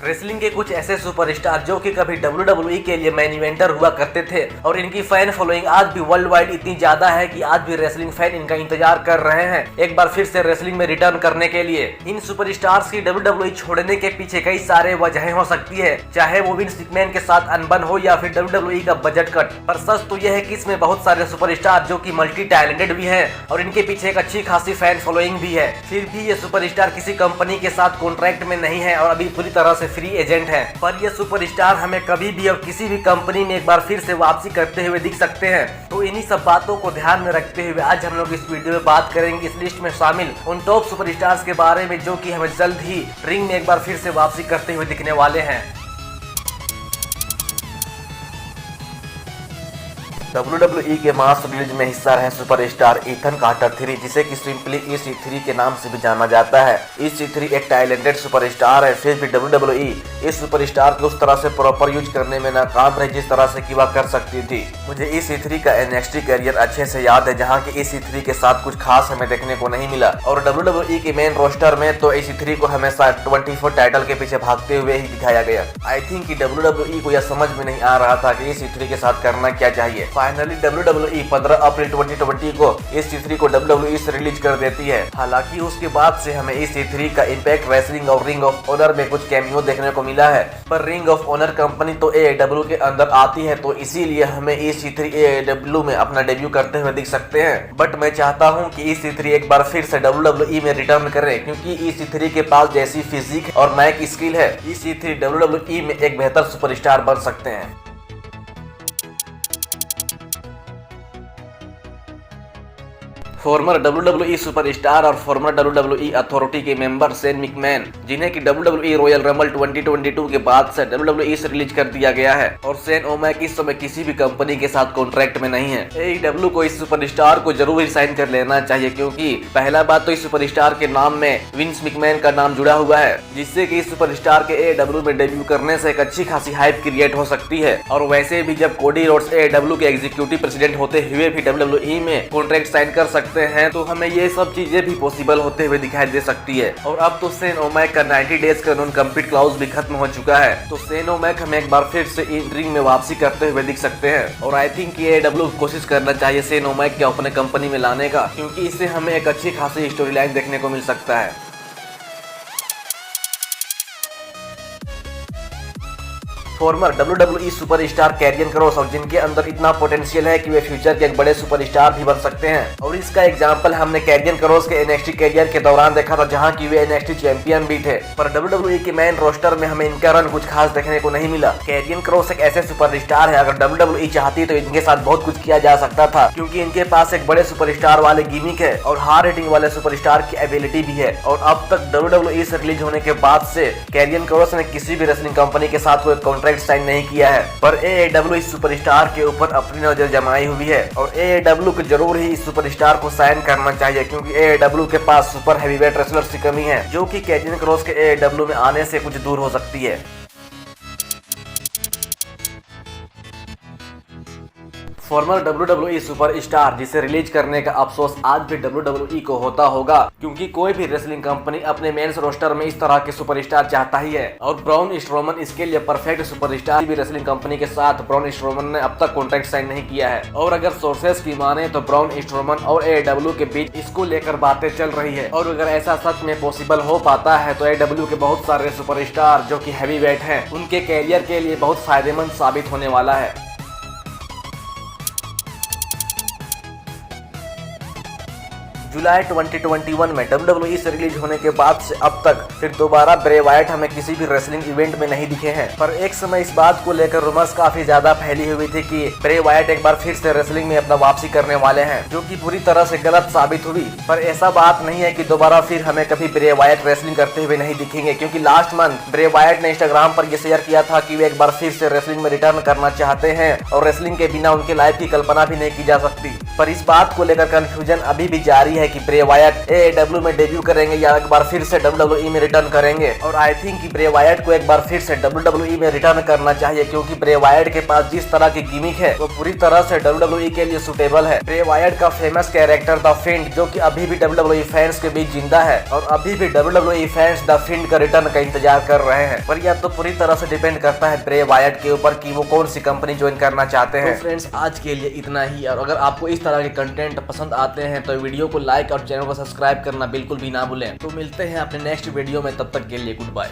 Wrestling के कुछ ऐसे सुपरस्टार जो कि कभी WWE के लिए मेन इवेंटर हुआ करते थे और इनकी फैन फॉलोइंग आज भी वर्ल्ड वाइड इतनी ज्यादा है कि आज भी रेसलिंग फैन इनका इंतजार कर रहे हैं एक बार फिर से रेसलिंग में रिटर्न करने के लिए। इन सुपरस्टार्स की WWE छोड़ने के पीछे कई सारे वजहें हो सकती है, चाहे वो विंस मैकमैन के साथ अनबन हो या फिर WWE का बजट कट। पर सच तो यह है कि इसमें बहुत सारे सुपरस्टार जो कि मल्टी टैलेंटेड भी हैं और इनके पीछे एक अच्छी खासी फैन फॉलोइंग भी है। फिर भी ये सुपरस्टार किसी कंपनी के साथ कॉन्ट्रैक्ट में नहीं है और अभी पूरी तरह से फ्री एजेंट है। पर ये सुपरस्टार हमें कभी भी और किसी भी कंपनी में एक बार फिर से वापसी करते हुए दिख सकते हैं। तो इन्हीं सब बातों को ध्यान में रखते हुए आज हम लोग इस वीडियो में बात करेंगे इस लिस्ट में शामिल उन टॉप सुपरस्टार्स के बारे में जो कि हमें जल्द ही रिंग में एक बार फिर से वापसी करते हुए दिखने वाले हैं। WWE के मास रिलीज में हिस्सा रहे सुपरस्टार इथन कार्टर 3, जिसे कि सिंपली EC3 के नाम से भी जाना जाता है। EC3 एक टैलेंटेड सुपरस्टार है, फिर भी WWE इस सुपरस्टार को उस तरह से प्रॉपर यूज करने में नाकाम रही जिस तरह से कि वह कर सकती थी। मुझे EC3 का NXT करियर अच्छे से याद है, जहां की EC3 के साथ कुछ खास हमें देखने को नहीं मिला और WWE के मेन रोस्टर में तो EC3 को हमेशा 24 टाइटल के पीछे भागते हुए ही दिखाया गया। आई थिंक कि WWE को यह समझ में नहीं आ रहा था कि EC3 के साथ करना क्या चाहिए। फाइनली WWE 15 अप्रैल 2020 को EC3 को WWE से रिलीज कर देती है। हालांकि उसके बाद से हमें EC3 का इम्पैक्ट रेसलिंग और रिंग ऑफ ऑनर में कुछ कैमियो देखने को मिला है, पर रिंग ऑफ ऑनर कंपनी तो AEW के अंदर आती है, तो इसीलिए हमें EC3 AEW में अपना डेब्यू करते हुए दिख सकते हैं। बट मैं चाहता हूं कि EC3 एक बार फिर से WWE में रिटर्न करे, क्योंकि EC3 के पास जैसी फिजिक और मैक स्किल है, EC3 WWE में एक बेहतर सुपरस्टार बन सकते हैं। फॉर्मर WWE सुपरस्टार और फॉर्मर WWE अथॉरिटी के मेंबर शेन मैकमैन, जिन्हें कि WWE रॉयल रंबल 2022 के बाद से WWE से रिलीज कर दिया गया है और शेन ओमैक इस समय किसी भी कंपनी के साथ कॉन्ट्रैक्ट में नहीं है। AEW को इस सुपरस्टार को जरूर ही साइन कर लेना चाहिए, क्योंकि पहला बात तो इस सुपरस्टार के नाम में विंस मैकमैन का नाम जुड़ा हुआ है, जिससे कि इस सुपरस्टार के AEW में डेब्यू करने से एक अच्छी खासी हाइप क्रिएट हो सकती है। और वैसे भी जब कोडी रोड्स AEW के एग्जीक्यूटिव प्रेसिडेंट होते हुए भी WWE में कॉन्ट्रैक्ट साइन कर सकते हैं, तो हमें ये सब चीजें भी पॉसिबल होते हुए दिखाई दे सकती है। और अब तो शेन ओमैक का 90 डेज का नॉन कम्पीट क्लाउज भी खत्म हो चुका है, तो शेन ओमैक हमें एक बार फिर से इन रिंग में वापसी करते हुए दिख सकते हैं। और आई थिंक ये AEW कोशिश करना चाहिए शेन ओमैक के अपने कंपनी में लाने का, क्योंकि इससे हमें एक अच्छी खासी स्टोरी लाइन देखने को मिल सकता है। Former WWE superstar Carrion Cross, और जिनके अंदर इतना पोटेंशियल है कि वे फ्यूचर के एक बड़े सुपरस्टार भी बन सकते हैं। और इसका एग्जांपल हमने कैरियन क्रॉस के NXT कैरियर के दौरान देखा था, जहां की वे NXT चैंपियन भी थे। पर WWE के मेन रोस्टर में हमें इनका रन कुछ खास देखने को नहीं मिला। कैरियन क्रॉस एक ऐसे सुपरस्टार है, अगर WWE चाहती तो इनके साथ बहुत कुछ किया जा सकता था, क्योंकि इनके पास एक बड़े सुपरस्टार वाले गिमिक है और हाई रेटिंग वाले सुपरस्टार की एबिलिटी भी है। और अब तक WWE से रिलीज होने के बाद से कैरियन क्रॉस ने किसी भी रेसलिंग कंपनी के साथ कोई कॉन्ट्रैक्ट साइन नहीं किया है, पर AEW इस सुपरस्टार के ऊपर अपनी नजर जमाई हुई है और AEW को जरूर ही इस सुपरस्टार को साइन करना चाहिए, क्योंकि AEW के पास सुपर हैवीवेट रेसलर्स की कमी है, जो कि कैरियन क्रॉस के AEW में आने से कुछ दूर हो सकती है। फॉर्मर WWE सुपरस्टार जिसे रिलीज करने का अफसोस आज भी WWE को होता होगा, क्योंकि कोई भी रेसलिंग कंपनी अपने मेंस रोस्टर में इस तरह के सुपरस्टार चाहता ही है। और ब्रॉन स्ट्रोमन इसके लिए परफेक्ट सुपरस्टार भी रेसलिंग कंपनी के साथ ब्रॉन स्ट्रोमन ने अब तक कॉन्ट्रैक्ट साइन नहीं किया है। और अगर सोर्सेस की माने तो ब्रॉन स्ट्रोमन और AEW के बीच इसको लेकर बातें चल रही है, और अगर ऐसा सच में पॉसिबल हो पाता है तो AEW के बहुत सारे सुपरस्टार जो कि हैवी वेट हैं, उनके कैरियर के लिए बहुत फायदेमंद साबित होने वाला है। जुलाई 2021 में WWE से रिलीज होने के बाद से अब तक फिर दोबारा ब्रे वायट हमें किसी भी रेसलिंग इवेंट में नहीं दिखे हैं। पर एक समय इस बात को लेकर रूमर्स काफी ज्यादा फैली हुई थी कि ब्रे वायट एक बार फिर से रेसलिंग में अपना वापसी करने वाले हैं, जो कि पूरी तरह से गलत साबित हुई। पर ऐसा बात नहीं है कि दोबारा फिर हमें कभी ब्रे वायट रेसलिंग करते हुए नहीं दिखेंगे, क्योंकि लास्ट मंथ ब्रे वायट ने इंस्टाग्राम पर यह शेयर किया था कि वे एक बार फिर से रेसलिंग में रिटर्न करना चाहते हैं और रेसलिंग के बिना उनके लाइफ की कल्पना भी नहीं की जा सकती। पर इस बात को लेकर कंफ्यूजन अभी भी जारी है है कि ब्रे वायट AEW में डेब्यू करेंगे या एक बार फिर से WWE में रिटर्न करेंगे। और आई थिंक कि ब्रे वायट को एक बार फिर से WWE में रिटर्न करना चाहिए, क्योंकि ब्रे वायट के पास जिस तरह की गिमिक है वो पूरी तरह से WWE के लिए सुटेबल है। ब्रे वायट का फेमस कैरेक्टर द फिंड, जो कि अभी भी WWE फैंस के बीच जिंदा है और अभी भी WWE फैंस द फिंड का रिटर्न का इंतजार कर रहे हैं। पर यह तो पूरी तरह से डिपेंड करता है ब्रे वायट के ऊपर कि वो कौन सी कंपनी ज्वाइन करना चाहते हैं। तो फ्रेंड्स, आज के लिए इतना ही। और अगर आपको इस तरह के कंटेंट पसंद आते हैं तो वीडियो को लाइक और चैनल को सब्सक्राइब करना बिल्कुल भी ना भूलें। तो मिलते हैं अपने नेक्स्ट वीडियो में, तब तक के लिए गुड बाय।